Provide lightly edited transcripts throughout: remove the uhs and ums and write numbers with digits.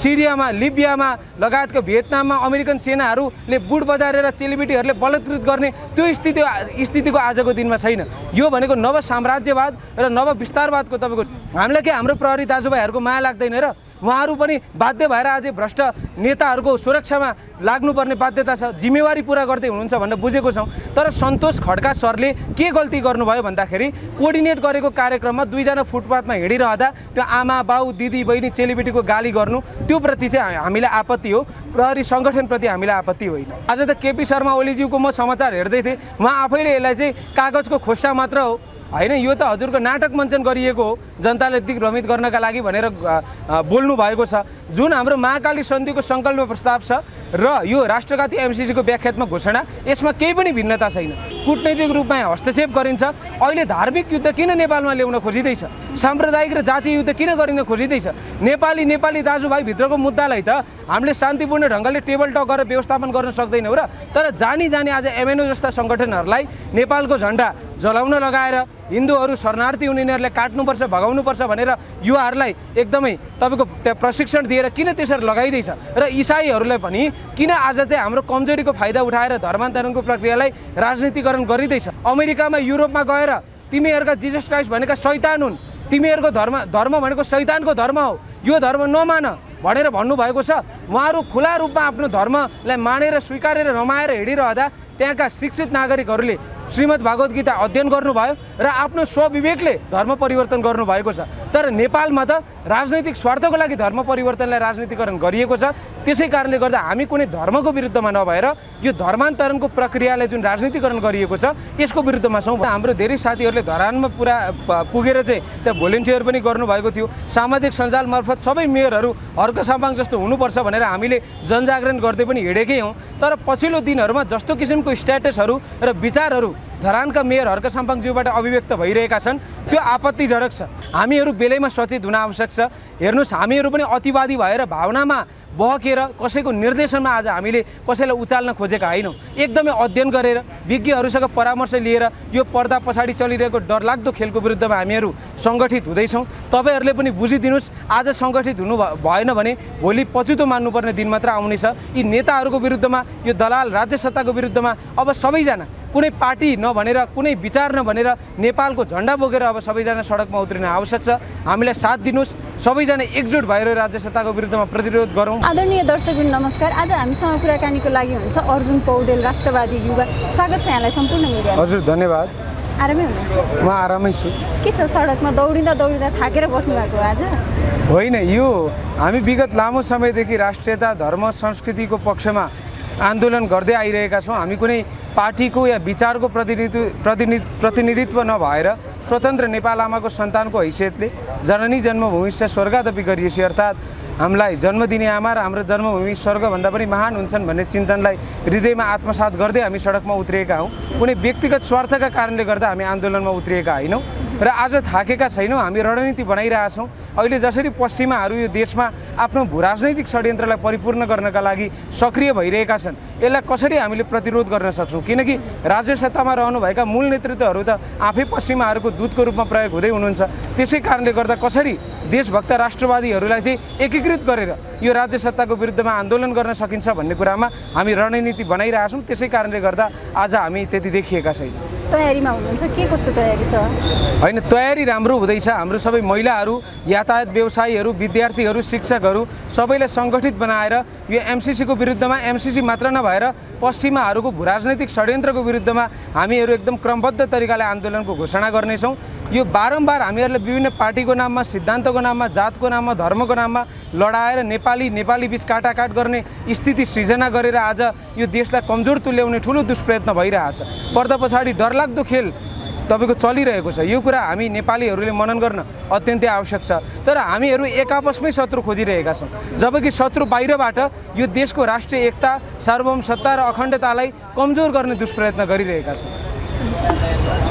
सिरियामा, लिबियामा लगायतको भियतनाममा American सेनाहरूले boot बजारेर चेलीबेटीहरूले बलात्कृत गर्ने त्यो स्थितिको आजको दिनमा छैन। यो भनेको नव साम्राज्यवाद र नव विस्तारवादको तपाईँको हामीलाई के हाम्रो प्रहरी दाजुभाइहरूको माया लाग्दैन र? उहाँहरू पनि बाध्य भएर अझै भ्रष्ट नेताहरूको सुरक्षामा लाग्नुपर्ने बाध्यता छ, जिम्मेवारी पुरा गर्दै हुनुहुन्छ भनेर बुझेको छौँ। तर सन्तोष खड्का सरले के गल्ती गर्नुभयो भन्दाखेरि कोअर्डिनेट गरेको कार्यक्रममा दुईजना फुटपाथमा हिँडिरहँदा त्यो आमा बाउ दिदी बहिनी चेलीबेटीको गाली गर्नु त्यो प्रति चाहिँ हामीलाई आपत्ति हो, प्रहरी सङ्गठनप्रति हामीलाई आपत्ति होइन। आज त केपी शर्मा ओलीज्यूको म समाचार हेर्दै थिएँ, उहाँ आफैले यसलाई चाहिँ कागजको खोस्टा मात्र हो होइन, यो त हजुरको नाटक मञ्चन गरिएको हो जनतालाई दिग्भ्रमित गर्नका लागि भनेर बोल्नु भएको छ। जुन हाम्रो महाकाली सन्धिको सङ्कल्प प्रस्ताव छ र यो राष्ट्रघाती एमसिसीको व्याख्यात्मक घोषणा, यसमा केही पनि भिन्नता छैन। कूटनैतिक रूपमा हस्तक्षेप गरिन्छ। अहिले धार्मिक युद्ध किन नेपालमा ल्याउन खोजिँदैछ? साम्प्रदायिक र जातीय युद्ध किन गरिन खोजिँदैछ? नेपाली दाजुभाइभित्रको मुद्दालाई त हामीले शान्तिपूर्ण ढङ्गले टेबल टक गरेर व्यवस्थापन गर्न सक्दैनौँ र तर जानी आज एमएनओ जस्ता सङ्गठनहरूलाई नेपालको झन्डा जलाउन लगाएर हिन्दूहरू शरणार्थी हुनेहरूलाई काट्नुपर्छ, भगाउनुपर्छ भनेर युवाहरूलाई एकदमै तपाईँको प्रशिक्षण दिएर किन त्यसरी लगाइँदैछ र इसाईहरूलाई पनि किन आज चाहिँ हाम्रो कमजोरीको फाइदा उठाएर धर्मान्तरणको प्रक्रियालाई राजनीतिकरण गरिँदैछ? अमेरिकामा युरोपमा गएर तिमीहरूका जिजस क्राइस्ट भनेका शैतान हुन्, तिमीहरूको धर्म भनेको शैतानको धर्म हो, यो धर्म नमान भनेर भन्नुभएको छ। उहाँहरू खुला रूपमा आफ्नो धर्मलाई मानेर स्वीकारेर रमाएर हिँडिरहँदा त्यहाँका शिक्षित नागरिकहरूले श्रीमद् भागवत गीता अध्ययन गर्नुभयो र आफ्नो स्वविवेकले धर्म परिवर्तन गर्नुभएको छ। तर नेपालमा त राजनैतिक स्वार्थको लागि धर्म परिवर्तनलाई राजनीतिकरण गरिएको छ। त्यसै कारणले गर्दा हामी कुनै धर्मको विरुद्धमा नभएर यो धर्मान्तरणको प्रक्रियालाई जुन राजनीतिकरण गरिएको छ यसको विरुद्धमा छौँ। हाम्रो धेरै साथीहरूले धरानमा पुगेर चाहिँ त्यहाँ भोलिन्टियर पनि गर्नुभएको थियो। सामाजिक सञ्जाल मार्फत सबै मेयरहरू हर्क साम्पाङ जस्तो हुनुपर्छ भनेर हामीले जनजागरण गर्दै पनि हिँडेकै हौँ। तर पछिल्लो दिनहरूमा जस्तो किसिमको स्ट्याटसहरू र विचारहरू धरानका मेयर हर्क साम्पाङज्यूबाट अभिव्यक्त भइरहेका छन् त्यो आपत्तिजनक छ। हामीहरू बेलैमा सचेत हुन आवश्यक छ। हेर्नुहोस्, हामीहरू पनि अतिवादी भएर भावनामा बहकेर कसैको निर्देशनमा आज हामीले कसैलाई उचाल्न खोजेका होइनौँ। एकदमै अध्ययन गरेर विज्ञहरूसँग परामर्श लिएर यो पर्दा पछाडि चलिरहेको डरलाग्दो खेलको विरुद्धमा हामीहरू सङ्गठित हुँदैछौँ। तपाईँहरूले पनि बुझिदिनुहोस्, आज सङ्गठित हुनु भएन भने भोलि पछुतो मान्नुपर्ने दिन मात्र आउनेछ। यी नेताहरूको विरुद्धमा, यो दलाल राज्य सत्ताको विरुद्धमा अब सबैजना कुनै पार्टी नभनेर, कुनै विचार नभनेर नेपालको झन्डा बोकेर अब सबैजना सडकमा उत्रिन आवश्यक छ। हामीलाई साथ दिनुहोस्, सबैजना एकजुट भएर राज्य सत्ताको विरुद्धमा प्रतिरोध गरौँ। आदरणीय दर्शकवृन्द नमस्कार। आज हामीसँग कुराकानीको लागि हुन्छ अर्जुन पौडेल, राष्ट्रवादी युवा। स्वागत छ यहाँलाई सम्पूर्ण मिडियामा। हजुर धन्यवाद। आरामै हुनुहुन्छ? म आरामै छु। के छ सडकमा दौडिँदा थाकेर बस्नु भएको आज? होइन, यो हामी विगत लामो समयदेखि राष्ट्रियता धर्म संस्कृतिको पक्षमा आन्दोलन गर्दै आइरहेका छौँ। हामी कुनै पार्टीको या विचारको प्रतिनिधित्व नभएर स्वतन्त्र नेपाल आमाको सन्तानको हैसियतले जननी जन्मभूमिश्च स्वर्गादपि गरिएसी अर्थात् हामीलाई जन्म दिने आमा र हाम्रो जन्मभूमि स्वर्गभन्दा पनि महान हुन्छन् भन्ने चिन्तनलाई हृदयमा आत्मसात गर्दै हामी सडकमा उत्रिएका हौँ। कुनै व्यक्तिगत स्वार्थका कारणले गर्दा हामी आन्दोलनमा उत्रिएका होइनौँ र आज थाकेका छैनौँ। हामी रणनीति बनाइरहेछौँ। अहिले जसरी पश्चिमाहरू यो देशमा आफ्नो भूराजनैतिक षड्यन्त्रलाई परिपूर्ण गर्नका लागि सक्रिय भइरहेका छन्, यसलाई कसरी हामीले प्रतिरोध गर्न सक्छौँ? किनकि राज्य सत्तामा रहनुभएका मूल नेतृत्वहरू त आफै पश्चिमाहरूको दूतको रूपमा प्रयोग हुँदै हुनुहुन्छ। त्यसै कारणले गर्दा कसरी देशभक्त राष्ट्रवादीहरूलाई चाहिँ एकीकृत गरेर यो राज्य सत्ताको विरुद्धमा आन्दोलन गर्न सकिन्छ भन्ने कुरामा हामी रणनीति बनाइरहेछौँ। त्यसै कारणले गर्दा आज हामी त्यति देखिएका छैनौँ। तयारीमा हुनुहुन्छ? के कस्तो तयारी छ? होइन, तयारी राम्रो हुँदैछ। हाम्रो सबै महिलाहरू, यातायात व्यवसायीहरू, विद्यार्थीहरू, शिक्षकहरू सबैलाई सङ्गठित बनाएर यो एमसिसीको विरुद्धमा, एमसिसी मात्र नभएर पश्चिमाहरूको भूराजनैतिक षड्यन्त्रको विरुद्धमा हामीहरू एकदम क्रमबद्ध तरिकाले आन्दोलनको घोषणा गर्नेछौँ। यो बारम्बार हामीहरूले विभिन्न पार्टीको नाममा, सिद्धान्तको नाममा, जातको नाममा, धर्मको नाममा लडाएर नेपाली बीच काटाकाट गर्ने स्थिति सृजना गरेर आज यो देशलाई कमजोर तुल्याउने ठुलो दुष्प्रयत्न भइरहेछ। पर्दा पछाडि डरलाग्दो खेल तपाईँको चलिरहेको छ। यो कुरा हामी नेपालीहरूले मनन गर्न अत्यन्तै आवश्यक छ। तर हामीहरू एक आपसमै शत्रु खोजिरहेका छौँ, जबकि शत्रु बाहिरबाट यो देशको राष्ट्रिय एकता, सार्वभौम सत्ता र अखण्डतालाई कमजोर गर्ने दुष्प्रयत्न गरिरहेका छौँ।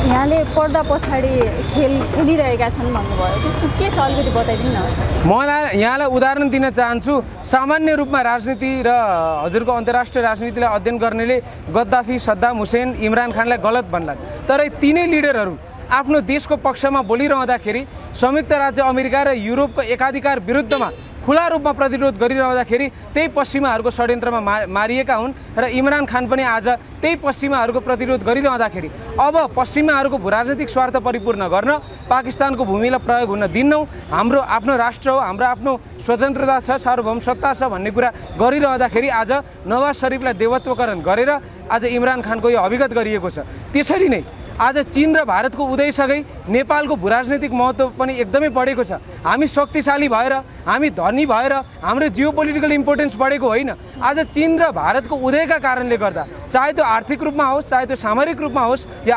यहाँले पर्दा पछाडि खेलिरहेका छन् भन्नुभयो, त्यसो के छ अलिकति बताइदिनु न। मलाई यहाँलाई उदाहरण दिन चाहन्छु। सामान्य रूपमा राजनीति र हजुरको अन्तर्राष्ट्रिय राजनीतिलाई अध्ययन गर्नेले गद्दाफी, सद्दाम हुसेन, इमरान खानलाई गलत भन्लान्। तर तीनै लिडरहरू आफ्नो देशको पक्षमा बोलिरहँदाखेरि संयुक्त राज्य अमेरिका र युरोपको एकाधिकार विरुद्धमा खुला रूपमा प्रतिरोध गरिरहँदाखेरि त्यही पश्चिमाहरूको षड्यन्त्रमा मारिएका हुन् र इमरान खान पनि आज त्यही पश्चिमाहरूको प्रतिरोध गरिरहँदाखेरि अब पश्चिमाहरूको राजनीतिक स्वार्थ परिपूर्ण गर्न पाकिस्तानको भूमिलाई प्रयोग हुन दिन्नौँ, हाम्रो आफ्नो राष्ट्र हो, हाम्रो आफ्नो स्वतन्त्रता छ, सार्वभौम सत्ता छ भन्ने कुरा गरिरहँदाखेरि आज नवाज शरीफलाई देवत्वकरण गरेर आज इमरान खानको यो अभिगत गरिएको छ। त्यसरी नै आज चीन र भारतको उदयसँगै नेपालको भूराजनीतिक महत्त्व पनि एकदमै बढेको छ। हामी शक्तिशाली भएर, हामी धनी भएर हाम्रो जियोपोलिटिकल इम्पोर्टेन्स बढेको होइन। आज चीन र भारतको उदयका कारणले गर्दा, चाहे त्यो आर्थिक रूपमा होस्, चाहे त्यो सामरिक रूपमा होस् या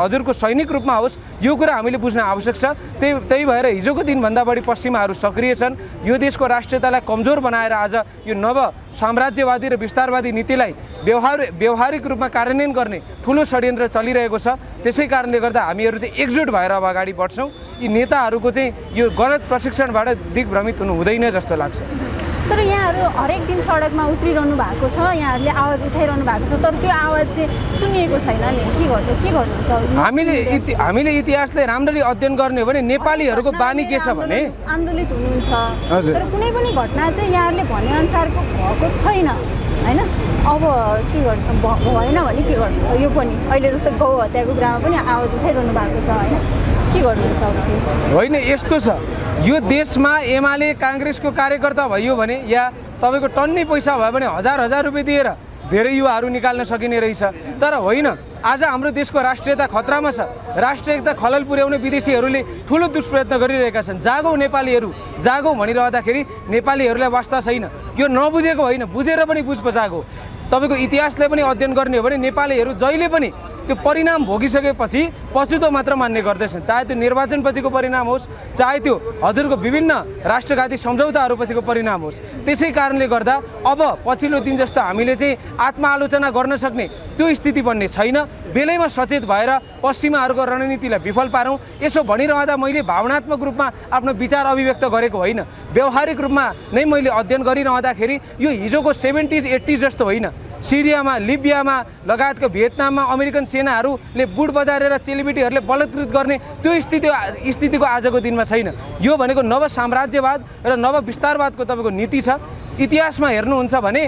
हजुरको सैनिक रूपमा होस्, यो कुरा हामीले बुझ्न आवश्यक छ। त्यही भएर हिजोको दिनभन्दा बढी पश्चिमाहरू सक्रिय छन्। यो देशको राष्ट्रियतालाई कमजोर बनाएर आज यो नव साम्राज्यवादी र विस्तारवादी नीतिलाई व्यवहारिक रूपमा कार्यान्वयन गर्ने ठुलो षड्यन्त्र चलिरहेको छ। त्यसै कारणले गर्दा हामीहरू चाहिँ एकजुट भएर अब अगाडि बढ्छौँ। यी नेताहरूको चाहिँ यो गलत प्रशिक्षणबाट दिग्भ्रमित हुनु हुँदैन जस्तो लाग्छ। तर यहाँहरू हरेक दिन सडकमा उत्रिरहनु भएको छ, यहाँहरूले आवाज उठाइरहनु भएको छ, तर त्यो आवाज चाहिँ सुनिएको छैन नि। के गर्नुहुन्छ? हामीले इतिहासलाई राम्ररी अध्ययन गर्ने हो भने नेपालीहरूको बानी के छ भने आन्दोलित हुनुहुन्छ, तर कुनै पनि घटना चाहिँ यहाँहरूले भनेअनुसारको भएको छैन होइन। अब के गर्नु भएन भने के गर्नुहुन्छ? यो पनि अहिले जस्तो गौ हत्याको कुरामा पनि आवाज उठाइरहनु भएको छ होइन, के गर्नुहुन्छ अब चाहिँ? होइन, यस्तो छ, यो देशमा एमाले काङ्ग्रेसको कार्यकर्ता भयो भने या तपाईँको टन्नै पैसा भयो भने हजार रुपियाँ दिएर धेरै युवाहरू निकाल्न सकिने रहेछ। तर होइन, आज हाम्रो देशको राष्ट्रियता खतरामा छ। राष्ट्रियता खलल पुर्याउने विदेशीहरूले ठुलो दुष्प्रयत्न गरिरहेका छन्। जागौँ नेपालीहरू, जागौँ भनिरहँदाखेरि नेपालीहरूलाई वास्ता छैन। यो नबुझेको होइन, बुझेर पनि बुझ जागो। तपाईँको इतिहासलाई पनि अध्ययन गर्ने हो भने नेपालीहरू जहिले पनि त्यो परिणाम भोगिसकेपछि पछुतो मात्र मान्ने गर्दैछन्। चाहे त्यो निर्वाचनपछिको परिणाम होस्, चाहे त्यो हजुरको विभिन्न राष्ट्रघाती सम्झौताहरू पछिको परिणाम होस्। त्यसै कारणले गर्दा अब पछिल्लो दिन जस्तो हामीले चाहिँ आत्मआलोचना गर्न सक्ने त्यो स्थिति बन्ने छैन। बेलैमा सचेत भएर पश्चिमाहरूको रणनीतिलाई विफल पारौँ। यसो भनिरहँदा मैले भावनात्मक रूपमा आफ्नो विचार अभिव्यक्त गरेको होइन, व्यावहारिक रूपमा नै मैले अध्ययन गरिरहँदाखेरि यो हिजोको 70s 80s जस्तो होइन। सिरियामा, लिबियामा लगायतको भियतनाममा अमेरिकन सेनाहरूले बुट बजारेर चेलीबेटीहरूले बलात्कृत गर्ने त्यो स्थितिको आजको दिनमा छैन। यो भनेको नव साम्राज्यवाद र नव विस्तारवादको तपाईँको नीति छ। इतिहासमा हेर्नुहुन्छ भने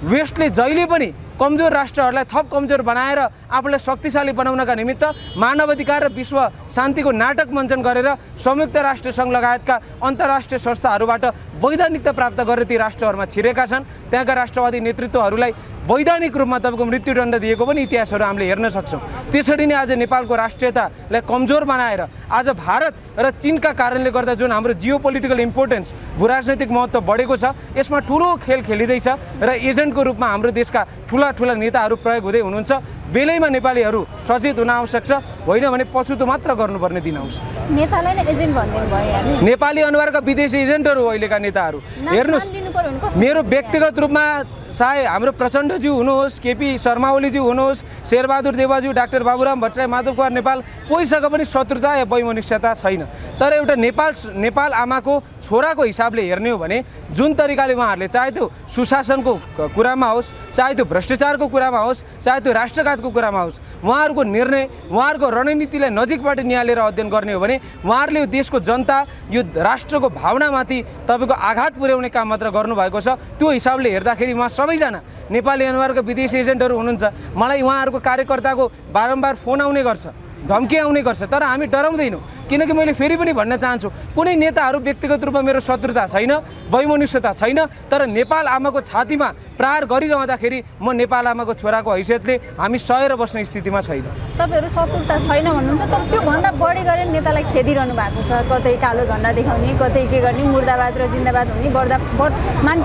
वेस्टले जहिले पनि कमजोर राष्ट्रहरूलाई थप कमजोर बनाएर आफूलाई शक्तिशाली बनाउनका निमित्त मानवाधिकार र विश्व शान्तिको नाटक मञ्चन गरेर संयुक्त राष्ट्रसङ्घ लगायतका अन्तर्राष्ट्रिय संस्थाहरूबाट वैधानिकता प्राप्त गरेर ती राष्ट्रहरूमा छिरेका छन्। त्यहाँका राष्ट्रवादी नेतृत्वहरूलाई वैधानिक रूपमा तपाईँको मृत्युदण्ड दिएको पनि इतिहासहरू हामीले हेर्न सक्छौँ। त्यसरी नै आज नेपालको राष्ट्रियतालाई कमजोर बनाएर आज भारत र चीनका कारणले गर्दा जुन हाम्रो जियोपोलिटिकल इम्पोर्टेन्स, भूराजनैतिक महत्त्व बढेको छ, यसमा ठुलो खेल खेलिँदैछ र एजेन्टको रूपमा हाम्रो देशका ठुला नेताहरू प्रयोग हुँदै हुनुहुन्छ। बेलैमा नेपालीहरू सचेत हुन आवश्यक छ, होइन भने पछुतो मात्र गर्नुपर्ने दिन आउँछ। नेतालाई नै एजेन्ट भनिदिनु भयो। नेपाली अनुहारका विदेशी एजेन्टहरू अहिलेका नेताहरू हेर्नुहोस्, मेरो व्यक्तिगत रूपमा चाहे हाम्रो प्रचण्डज्यू हुनुहोस्, केपी शर्मा ओलीज्यू हुनुहोस्, शेरबहादुर देवाज्यू, डाक्टर बाबुराम भट्टराई, माधव कुमार नेपाल, कोहीसँग पनि शत्रुता या वैमनस्यता छैन। तर एउटा नेपाल आमाको छोराको हिसाबले हेर्ने हो भने जुन तरिकाले उहाँहरूले चाहे त्यो सुशासनको कुरामा होस्, चाहे त्यो भ्रष्टाचारको कुरामा होस्, चाहे त्यो राष्ट्रघातको कुरामा होस्, उहाँहरूको निर्णय, उहाँहरूको रणनीतिलाई नजिकबाट निहालेर अध्ययन गर्ने हो भने उहाँहरूले यो देशको जनता, यो राष्ट्रको भावनामाथि तपाईँको आघात पुर्याउने काम मात्र गर्नुभएको छ। त्यो हिसाबले हेर्दाखेरि उहाँ सबैजना नेपाली अनुहारका विदेशी एजेन्टहरू हुनुहुन्छ। मलाई उहाँहरूको कार्यकर्ताको बारम्बार फोन आउने गर्छ, धम्की आउने गर्छ, तर हामी डराउँदैनौँ। किनकि मैले फेरि पनि भन्न चाहन्छु, कुनै नेताहरू व्यक्तिगत रूपमा मेरो शत्रुता छैन, वैमनस्यता छैन, तर नेपाल आमाको छातीमा प्रहार गरिरहँदाखेरि म नेपाल आमाको छोराको हैसियतले हामी सहेर बस्ने स्थितिमा छैन। तपाईँहरू शत्रुता छैन भन्नुहुन्छ, तर त्योभन्दा बढी गरेर नेतालाई खेदिरहनु भएको छ। कतै कालो झन्डा देखाउने, कतै के गर्ने, मुर्दाबाद र जिन्दाबाद हुने,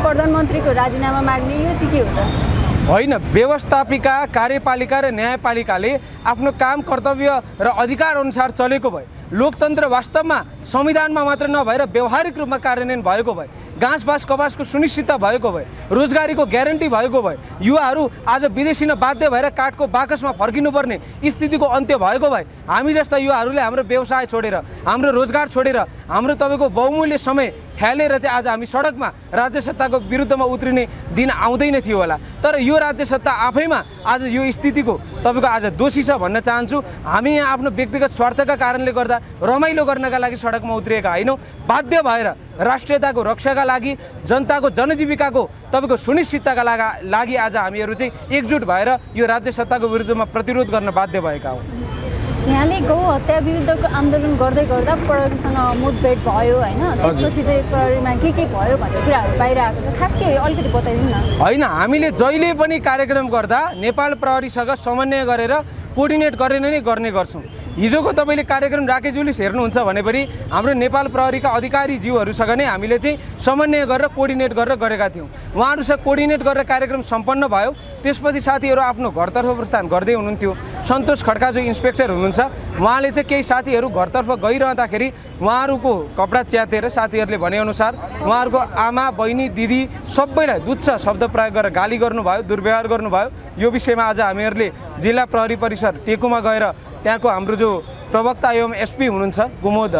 प्रधानमन्त्रीको राजीनामा माग्ने, यो चाहिँ के हो त? होइन, व्यवस्थापिका, कार्यपालिका र न्यायपालिकाले आफ्नो काम, कर्तव्य र अधिकार अनुसार चलेको भए, लोकतन्त्र वास्तवमा संविधानमा मात्र नभएर व्यवहारिक रूपमा कार्यान्वयन भएको भए, घाँसबास कपासको सुनिश्चितता भएको भए, रोजगारीको ग्यारेन्टी भएको भए, युवाहरू आज विदेशी न बाध्य भएर काठको बाकसमा फर्किनुपर्ने स्थितिको अन्त्य भएको भए, हामी जस्ता युवाहरूले हाम्रो व्यवसाय छोडेर, हाम्रो रोजगार छोडेर, हाम्रो तपाईँको बहुमूल्य समय फ्यालेर चाहिँ आज हामी सडकमा राज्य सत्ताको विरुद्धमा उत्रिने दिन आउँदैन थियो होला। तर यो राज्य सत्ता आफैमा आज यो स्थितिको तपाईँको आज दोषी छ भन्न चाहन्छु। हामी यहाँ आफ्नो व्यक्तिगत स्वार्थका कारणले गर्दा रमाइलो गर्नका लागि सडकमा उत्रिएका होइनौँ, बाध्य भएर राष्ट्रियताको रक्षाका लागि जनताको जनजीविकाको तपाईँको सुनिश्चितताका लागि आज हामीहरू चाहिँ एकजुट भएर यो राज्य सत्ताको विरुद्धमा प्रतिरोध गर्न बाध्य भएका हौँ। यहाँले गौ हत्या विरुद्धको आन्दोलन गर्दै गर्दा प्रहरीसँग मुठभेड भयो होइन, त्यसपछि चाहिँ प्रहरीमा के भयो भन्ने कुराहरू बाहिर आएको छ, खास के अलिकति बताइदिनु न। होइन, हामीले जहिले पनि कार्यक्रम गर्दा नेपाल प्रहरीसँग समन्वय गरेर कोअर्डिनेट गरेर नै गर्ने गर्छौँ। हिजोको तपाईँले कार्यक्रम राकेजुलिस हेर्नुहुन्छ भने पनि हाम्रो नेपाल प्रहरीका अधिकारीज्यूहरूसँग नै हामीले चाहिँ समन्वय गरेर कोअर्डिनेट गरेर गरेका थियौँ। उहाँहरूसँग कोअर्डिनेट गरेर कार्यक्रम सम्पन्न भयो। त्यसपछि साथीहरू आफ्नो घरतर्फ प्रस्थान गर्दै हुनुहुन्थ्यो। सन्तोष खड्का जो इन्सपेक्टर हुनुहुन्छ उहाँले चाहिँ केही साथीहरू घरतर्फ गइरहँदाखेरि उहाँहरूको कपडा च्यातेर साथीहरूले भनेअनुसार उहाँहरूको आमा बहिनी दिदी सबैलाई तुच्छ शब्द प्रयोग गरेर गाली गर्नुभयो, दुर्व्यवहार गर्नुभयो। यो विषयमा आज हामीहरूले जिल्ला प्रहरी परिसर टेकुमा गएर त्यहाँको हाम्रो जो प्रवक्ता एवं एसपी हुनुहुन्छ कुमोद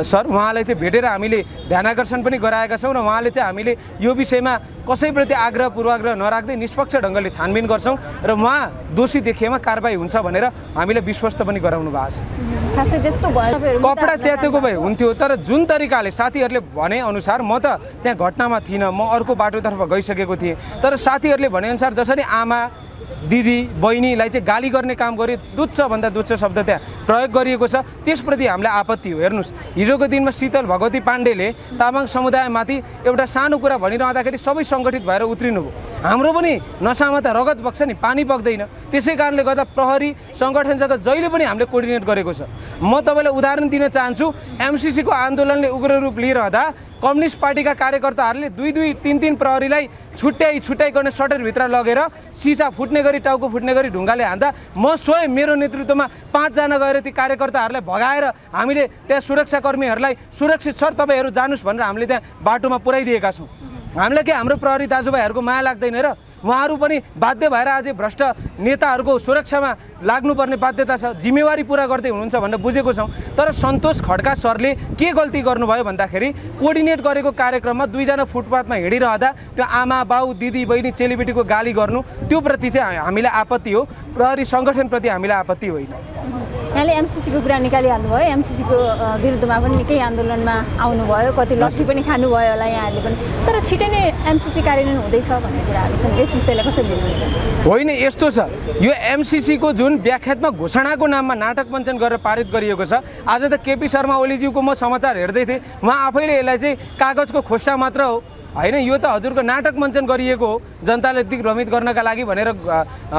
सर उहाँलाई चाहिँ भेटेर हामीले ध्यानाकर्षण पनि गराएका छौँ र उहाँले चाहिँ हामीले यो विषयमा कसैप्रति आग्रह पूर्वाग्रह नराख्दै निष्पक्ष ढङ्गले छानबिन गर्छौँ र उहाँ दोषी देखिएमा कारबाही हुन्छ भनेर हामीले विश्वस्त पनि गराउनु भएको छ। खासै त्यस्तो भयो कपडा च्यातेको भए हुन्थ्यो, तर जुन तरिकाले साथीहरूले भने अनुसार म त त्यहाँ घटनामा थिइनँ, म अर्को बाटोतर्फ गइसकेको थिएँ। तर साथीहरूले भनेअनुसार जसरी आमा दिदी बहिनीलाई चाहिँ गाली गर्ने काम गर्यो, तुच्छभन्दा तुच्छ शब्द त्यहाँ प्रयोग गरिएको छ, त्यसप्रति हामीलाई आपत्ति हो। हेर्नुहोस्, हिजोको दिनमा शीतल भगवती पाण्डेले तामाङ समुदायमाथि एउटा सानो कुरा भनिरहँदाखेरि सबै सङ्गठित भएर उत्रिनु भयो। हाम्रो पनि नसामा त रगत बग्छ नि, पानी बग्दैन। त्यसै कारणले गर्दा प्रहरी सङ्गठनसँग जहिले पनि हामीले कोअर्डिनेट गरेको छ। म तपाईँलाई उदाहरण दिन चाहन्छु, एमसिसीको आन्दोलनले उग्र रूप लिइरहँदा कम्युनिस्ट पार्टीका कार्यकर्ताहरूले दुई तीन प्रहरीलाई छुट्याइ गर्ने सटरभित्र लगेर सिसा फुट्ने गरी, टाउको फुट्ने गरी ढुङ्गाले हान्दा म स्वयं मेरो नेतृत्वमा 5 जना गएर ती कार्यकर्ताहरूलाई भगाएर हामीले त्यहाँ सुरक्षाकर्मीहरूलाई सुरक्षित सर तपाईँहरू जानुहोस् भनेर हामीले त्यहाँ बाटोमा पुर्याइदिएका छौँ। हामीलाई के हाम्रो प्रहरी दाजुभाइहरूको माया लाग्दैन र? उहाँहरू पनि बाध्य भएर अझै भ्रष्ट नेताहरूको सुरक्षामा लाग्नुपर्ने बाध्यता छ, जिम्मेवारी पुरा गर्दै हुनुहुन्छ भनेर बुझेको छौँ। तर सन्तोष खड्का सरले के गल्ती गर्नुभयो भन्दाखेरि कोअर्डिनेट गरेको कार्यक्रममा 2 जना फुटपाथमा हिँडिरहँदा त्यो आमा बाउ दिदी बहिनी चेलीबेटीको गाली गर्नु, त्यो प्रति चाहिँ हामीलाई आपत्ति हो, प्रहरी सङ्गठनप्रति हामीलाई आपत्ति होइन। यहाँले एमसिसीको कुरा निकालिहाल्नु भयो, एमसिसीको विरुद्धमा पनि निकै आन्दोलनमा आउनुभयो, कति लट्ठी पनि खानुभयो होला यहाँहरूले पनि, तर छिटै नै एमसिसी कार्यान्वयन हुँदैछ भन्ने कुराहरू छन्, यस विषयलाई कसरी लिनुहुन्छ? होइन, यस्तो छ, यो एमसिसीको जुन व्याख्यात्मक घोषणाको नाममा नाटक मञ्चन गरेर पारित गरिएको छ। आज त केपी शर्मा ओलीज्यूको म समाचार हेर्दै थिएँ, उहाँ आफैले यसलाई चाहिँ कागजको खोस्टा मात्र हो होइन, यो त हजुरको नाटक मञ्चन गरिएको हो जनतालाई दिग्भ्रमित गर्नका लागि भनेर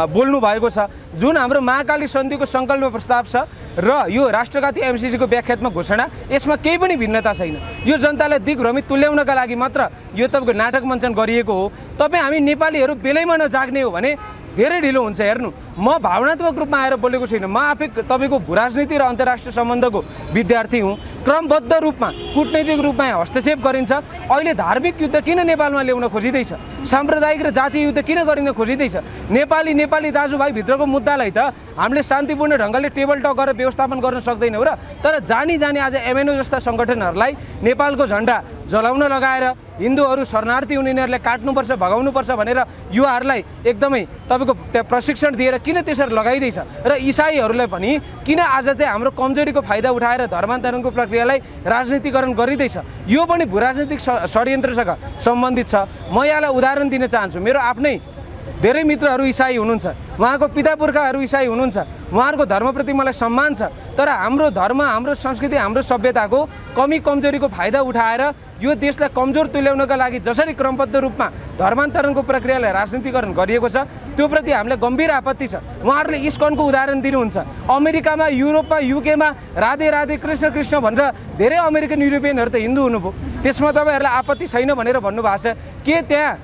बोल्नु भएको छ। जुन हाम्रो महाकाली सन्धिको सङ्कल्प प्रस्ताव छ र यो राष्ट्रघाती एमसिसीको व्याख्यात्मक घोषणा, यसमा केही पनि भिन्नता छैन। यो जनतालाई दिग्भ्रमित तुल्याउनका लागि मात्र यो तपाईँको नाटक मञ्चन गरिएको हो। तपाईँ हामी नेपालीहरू बेलैमा नजाग्ने हो भने धेरै ढिलो हुन्छ। हेर्नु, म भावनात्मक रूपमा आएर बोलेको छैन, म आफै तपाईँको भूराजनीति र अन्तर्राष्ट्रिय सम्बन्धको विद्यार्थी हुँ। क्रमबद्ध रूपमा कूटनैतिक रूपमा हस्तक्षेप गरिन्छ। अहिले धार्मिक युद्ध किन नेपालमा ल्याउन खोजिँदैछ? साम्प्रदायिक र जातीय युद्ध किन गरिन खोजिँदैछ? नेपाली दाजुभाइभित्रको मुद्दालाई त हामीले शान्तिपूर्ण ढङ्गले टेबल टक गरेर व्यवस्थापन गर्न सक्दैनौँ र तर जानी आज एमएनओ जस्ता सङ्गठनहरूलाई नेपालको झन्डा जलाउन लगाएर हिन्दूहरू शरणार्थी उनीहरूलाई काट्नुपर्छ, भगाउनुपर्छ भनेर युवाहरूलाई एकदमै तपाईँको त्यहाँ प्रशिक्षण दिएर किन त्यसरी लगाइँदैछ र इसाईहरूलाई पनि किन आज चाहिँ हाम्रो कमजोरीको फाइदा उठाएर धर्मान्तरणको प्रक्रियालाई राजनीतिकरण गरिँदैछ? यो पनि भूराजनीतिक षड्यन्त्रसँग सम्बन्धित छ। म यहाँलाई उदाहरण दिन चाहन्छु, मेरो आफ्नै धेरै मित्रहरू इसाई हुनुहुन्छ, उहाँको पिता पुर्खाहरू इसाई हुनुहुन्छ, उहाँहरूको धर्मप्रति मलाई सम्मान छ। तर हाम्रो धर्म, हाम्रो संस्कृति, हाम्रो सभ्यताको कमी कमजोरीको फाइदा उठाएर यो देशलाई कमजोर तुल्याउनका लागि जसरी क्रमबद्ध रूपमा धर्मान्तरणको प्रक्रियालाई राजनीतिकरण गरिएको छ, त्यो प्रति हामीलाई गम्भीर आपत्ति छ। उहाँहरूले इस्कनको उदाहरण दिनुहुन्छ। अमेरिकामा, युरोपमा, युकेमा राधे राधे कृष्ण कृष्ण भनेर धेरै अमेरिकन युरोपियनहरू त हिन्दू हुनुभयो, त्यसमा तपाईँहरूलाई आपत्ति छैन भनेर भन्नुभएको छ। के त्यहाँ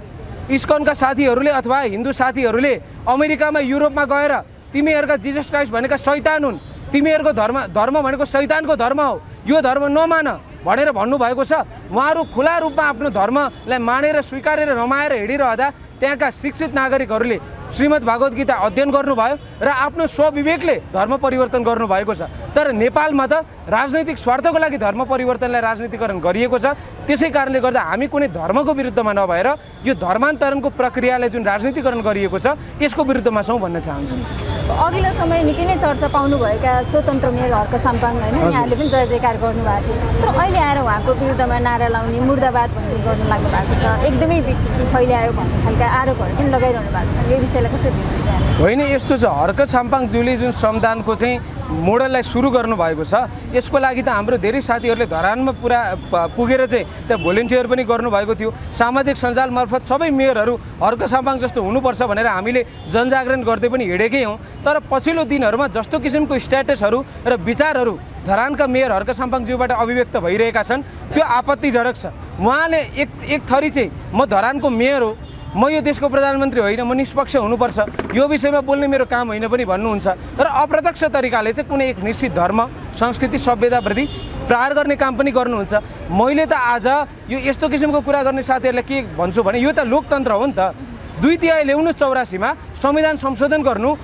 इस्कनका साथीहरूले अथवा हिन्दू साथीहरूले अमेरिकामा युरोपमा गएर तिमीहरूका जिजस क्राइस्ट भनेका शैतान हुन्, तिमीहरूको धर्म भनेको शैतानको धर्म हो, यो धर्म नमान भनेर भन्नुभएको छ? उहाँहरू खुला रूपमा आफ्नो धर्मलाई मानेर स्वीकारेर रमाएर हिँडिरहँदा त्यहाँका शिक्षित नागरिकहरूले श्रीमद् भागवत गीता अध्ययन गर्नुभयो र आफ्नो स्वविवेकले धर्म परिवर्तन गर्नुभएको छ। तर नेपालमा त राजनैतिक स्वार्थको लागि धर्म परिवर्तनलाई राजनीतिकरण गरिएको छ। त्यसै कारणले गर्दा हामी कुनै धर्मको विरुद्धमा नभएर यो धर्मान्तरणको प्रक्रियाले जुन राजनीतिकरण गरिएको छ यसको विरुद्धमा छौँ भन्न चाहन्छु। अघिल्लो समय निकै नै चर्चा पाउनुभएका स्वतन्त्र मेयर हर्क साम्पाङ होइन, यहाँले पनि जय जयकार गर्नुभएको थियो, तर अहिले आएर उहाँको विरुद्धमा नारा लाउने मुर्दाबाद भन्ने गर्न लाग्नु भएको छ, एकदमै विकृति फैल्यायो भन्ने खालका आरोपहरू पनि लगाइरहनु भएको छ। यो विषयलाई कसरी लिनुहुन्छ? होइन, यस्तो छ, हर्क साम्पाङज्यूले जुन श्रमदानको चाहिँ मोडललाई सुरु गर्नुभएको छ यसको लागि त हाम्रो धेरै साथीहरूले धरानमा पुरा पुगेर चाहिँ त्यहाँ भोलिन्टियर पनि गर्नुभएको थियो। सामाजिक सञ्जाल मार्फत सबै मेयरहरू हर्क साम्पाङ जस्तो हुनुपर्छ भनेर हामीले जनजागरण गर्दै पनि हिँडेकै हौँ। तर पछिल्लो दिनहरूमा जस्तो किसिमको स्ट्याटसहरू र विचारहरू धरानका मेयर हर्क साम्पाङज्यूबाट अभिव्यक्त भइरहेका छन् त्यो आपत्तिजनक छ। उहाँले एक थरी चाहिँ म धरानको मेयर हो, म यो देशको प्रधानमन्त्री होइन, म निष्पक्ष हुनुपर्छ, यो विषयमा बोल्ने मेरो काम होइन पनि भन्नुहुन्छ। तर अप्रत्यक्ष तरिकाले चाहिँ कुनै एक निश्चित धर्म संस्कृति सभ्यताप्रति प्रहार गर्ने काम पनि गर्नुहुन्छ। मैले त आज यो यस्तो किसिमको कुरा गर्ने साथीहरूलाई के भन्छु भने यो त लोकतन्त्र हो नि त। 2 तिहाई ल्याउनुहोस् 84मा संविधान संशोधन गर्नु,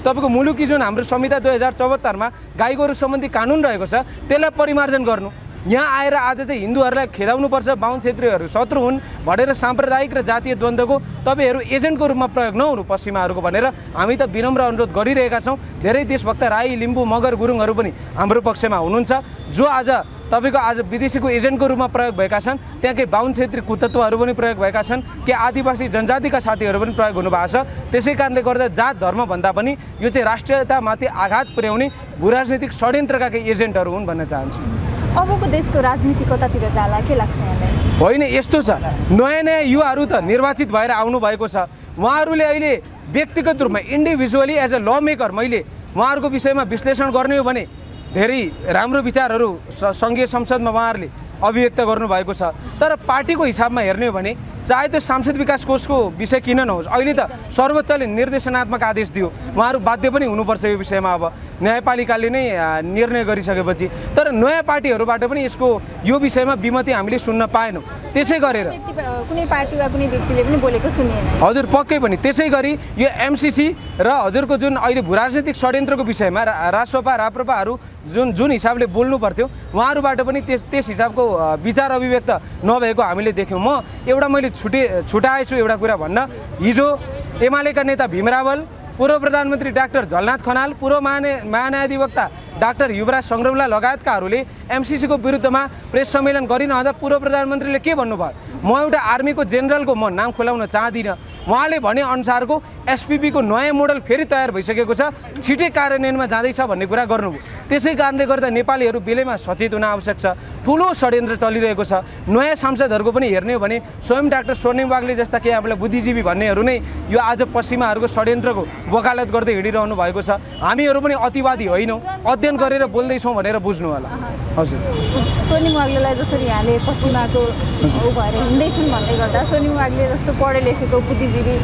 तपाईँको मुलुकी जुन हाम्रो संहिता 2074मा गाई गोरु सम्बन्धी कानुन रहेको छ त्यसलाई परिमार्जन गर्नु। यहाँ आएर आज चाहिँ हिन्दूहरूलाई खेदाउनुपर्छ, बाहुन क्षेत्रीहरू शत्रु हुन् भनेर साम्प्रदायिक र जातीय द्वन्द्वको तपाईँहरू एजेन्टको रूपमा प्रयोग नहुनु पश्चिमाहरूको भनेर हामी त विनम्र अनुरोध गरिरहेका छौँ। धेरै देशभक्त राई, लिम्बू, मगर, गुरुङहरू पनि हाम्रो पक्षमा हुनुहुन्छ जो आज तपाईँको आज विदेशीको एजेन्टको रूपमा प्रयोग भएका छन्। त्यहाँकै बाहुन क्षेत्री कुतत्वहरू पनि प्रयोग भएका छन्, के आदिवासी जनजातिका साथीहरू पनि प्रयोग हुनुभएको छ। त्यसै कारणले गर्दा जात धर्म भन्दा पनि यो चाहिँ राष्ट्रियतामाथि आघात पुर्याउने भूराजनीतिक षड्यन्त्रका केही एजेन्टहरू हुन् भन्न चाहन्छु। अबको देशको राजनीति कतातिर जाला के लाग्छ यहाँलाई? होइन, यस्तो छ, नयाँ नयाँ युवाहरू त निर्वाचित भएर आउनुभएको छ। उहाँहरूले अहिले व्यक्तिगत रूपमा इन्डिभिजुअली एज अ ल मेकर मैले उहाँहरूको विषयमा विश्लेषण गर्ने हो भने धेरै राम्रो विचारहरू सङ्घीय संसदमा उहाँहरूले अभिव्यक्त गर्नुभएको छ। तर पार्टीको हिसाबमा हेर्ने हो भने चाहे त्यो सांसद विकास कोषको विषय किन नहोस्, अहिले त सर्वोच्चले निर्देशनात्मक आदेश दियो, उहाँहरू बाध्य पनि हुनुपर्छ यो विषयमा। अब न्यायपालिकाले नै निर्णय गरिसकेपछि तर नयाँ पार्टीहरूबाट पनि यसको यो विषयमा विमति हामीले सुन्न पाएनौँ। त्यसै गरेर कुनै पार्टी वा कुनै व्यक्तिले पनि बोलेको सुनिएन। हजुर, पक्कै पनि। त्यसै गरी यो एमसिसी र हजुरको जुन अहिले भूराजनीतिक षड्यन्त्रको विषयमा रासोपा राप्रपाहरू जुन हिसाबले बोल्नु पर्थ्यो उहाँहरूबाट पनि त्यस हिसाबको विचार अभिव्यक्त नभएको हामीले देख्यौँ। मैले छुटाएछु एउटा कुरा भन्न, हिजो एमालेका नेता भीम रावल, पूर्व प्रधानमन्त्री डाक्टर झलनाथ खनाल, पूर्व महान्यायाधिवक्ता डाक्टर युवराज सङ्ग्रौला लगायतकाहरूले एमसिसीको विरुद्धमा प्रेस सम्मेलन गरिनहँदा पूर्व प्रधानमन्त्रीले के भन्नुभयो? म एउटा आर्मीको जेनरलको म नाम खुलाउन चाहदिनँ, उहाँले भने अनुसारको एसपिपीको नयाँ मोडल फेरि तयार भइसकेको छ, छिटै कार्यान्वयनमा जाँदैछ भन्ने कुरा गर्नुभयो। त्यसै कारणले गर्दा नेपालीहरू बेलैमा सचेत हुन आवश्यक छ। ठुलो षड्यन्त्र चलिरहेको छ। नयाँ सांसदहरूको पनि हेर्ने हो भने स्वयं डाक्टर स्वर्णिम वाग्ले जस्ता केही हामीलाई बुद्धिजीवी भन्नेहरू नै यो आज पश्चिमाहरूको षड्यन्त्रको वकालत गर्दै हिँडिरहनु भएको छ। हामीहरू पनि अतिवादी होइनौँ, अध्ययन गरेर बोल्दैछौँ भनेर बुझ्नु होला। हजुर, स्वर्णिम वाग्लेलाई जसरी यहाँले पश्चिमाको भएर हिँड्दैछन् भन्दै गर्दा स्वर्णिम वाग्ले जस्तो पढे लेखेको बुद्धिजीवी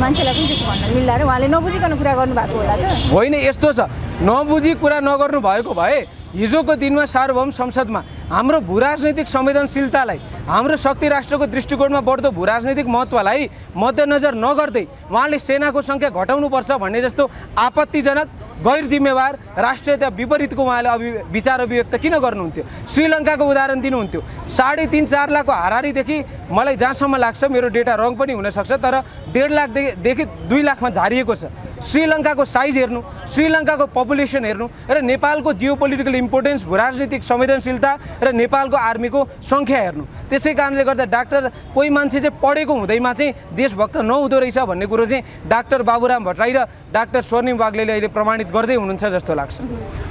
मान्छेलाई पनि त्यसो भन्न मिल्ला र उहाँले नबुझिकन कुरा गर्नुभएको होला त? होइन, यस्तो छ, नबुझी कुरा नगर्नु भएको भए हिजोको दिनमा सार्वभौम संसदमा हाम्रो भूराजनैतिक संवेदनशीलतालाई, हाम्रो शक्ति राष्ट्रको दृष्टिकोणमा बढ्दो भूराजनैतिक महत्त्वलाई मध्यनजर नगर्दै उहाँले सेनाको सङ्ख्या घटाउनुपर्छ भन्ने जस्तो आपत्तिजनक गैर जिम्मेवार राष्ट्रियता विपरीतको उहाँले विचार अभिव्यक्त किन गर्नुहुन्थ्यो? श्रीलङ्काको उदाहरण दिनुहुन्थ्यो। 3.5-4 लाखको हारारीदेखि मलाई जहाँसम्म लाग्छ, मेरो डेटा रङ पनि हुनसक्छ, तर 1.5 लाखदेखि 2 लाखमा झारिएको छ। श्रीलङ्काको साइज हेर्नु, श्रीलङ्काको पपुलेसन हेर्नु र नेपालको जियोपोलिटिकल इम्पोर्टेन्स, भूराजनीतिक संवेदनशीलता र नेपालको आर्मीको सङ्ख्या हेर्नु। त्यसै कारणले गर्दा कोही मान्छे चाहिँ पढेको हुँदैमा चाहिँ देशभक्त नहुँदो रहेछ भन्ने कुरो चाहिँ डाक्टर बाबुराम भट्टराई र डाक्टर स्वर्णिम वाग्लेले अहिले प्रमाणित गर्दै हुनुहुन्छ जस्तो लाग्छ।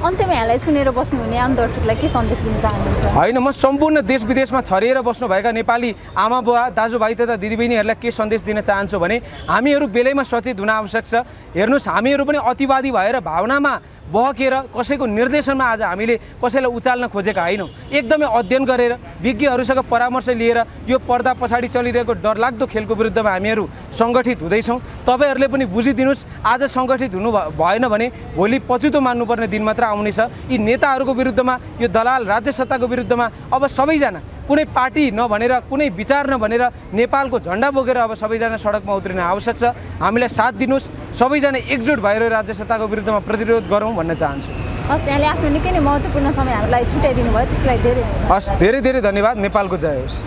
अन्त्यमा यहाँलाई सुनेर बस्नुहुने आम दर्शकलाई के सन्देश दिन चाहनुहुन्छ? होइन, म सम्पूर्ण देश विदेशमा छरिएर बस्नुभएका नेपाली आमा बुवा दाजुभाइ तथा दिदीबहिनीहरूलाई के सन्देश दिन चाहन्छु भने हामीहरू बेलैमा सचेत हुन आवश्यक छ। हेर्नुहोस्, हामीहरू पनि अतिवादी भएर भावनामा बहकेर कसैको निर्देशनमा आज हामीले कसैलाई उचाल्न खोजेका होइनौँ। एकदमै अध्ययन गरेर विज्ञहरूसँग परामर्श लिएर यो पर्दा पछाडि चलिरहेको डरलाग्दो खेलको विरुद्धमा हामीहरू सङ्गठित हुँदैछौँ। तपाईँहरूले पनि बुझिदिनुहोस्, आज सङ्गठित हुनु भएन भने भोलि पछुतो मान्नुपर्ने दिन मात्र आउनेछ। यी नेताहरूको विरुद्धमा, यो दलाल राज्य सत्ताको विरुद्धमा अब सबैजना कुनै पार्टी नभनेर, कुनै विचार नभनेर नेपालको झन्डा बोकेर अब सबैजना सडकमा उत्रिन आवश्यक छ। हामीलाई साथ दिनुहोस्, सबैजना एकजुट भएर राज्य सत्ताको विरुद्धमा प्रतिरोध गरौँ भन्न चाहन्छु। हस् यहाँले आफ्नो निकै नै महत्त्वपूर्ण समय हामीलाई छुट्याइदिनु भयो त्यसलाई धेरै हस् धेरै धेरै धन्यवाद नेपालको जय होस्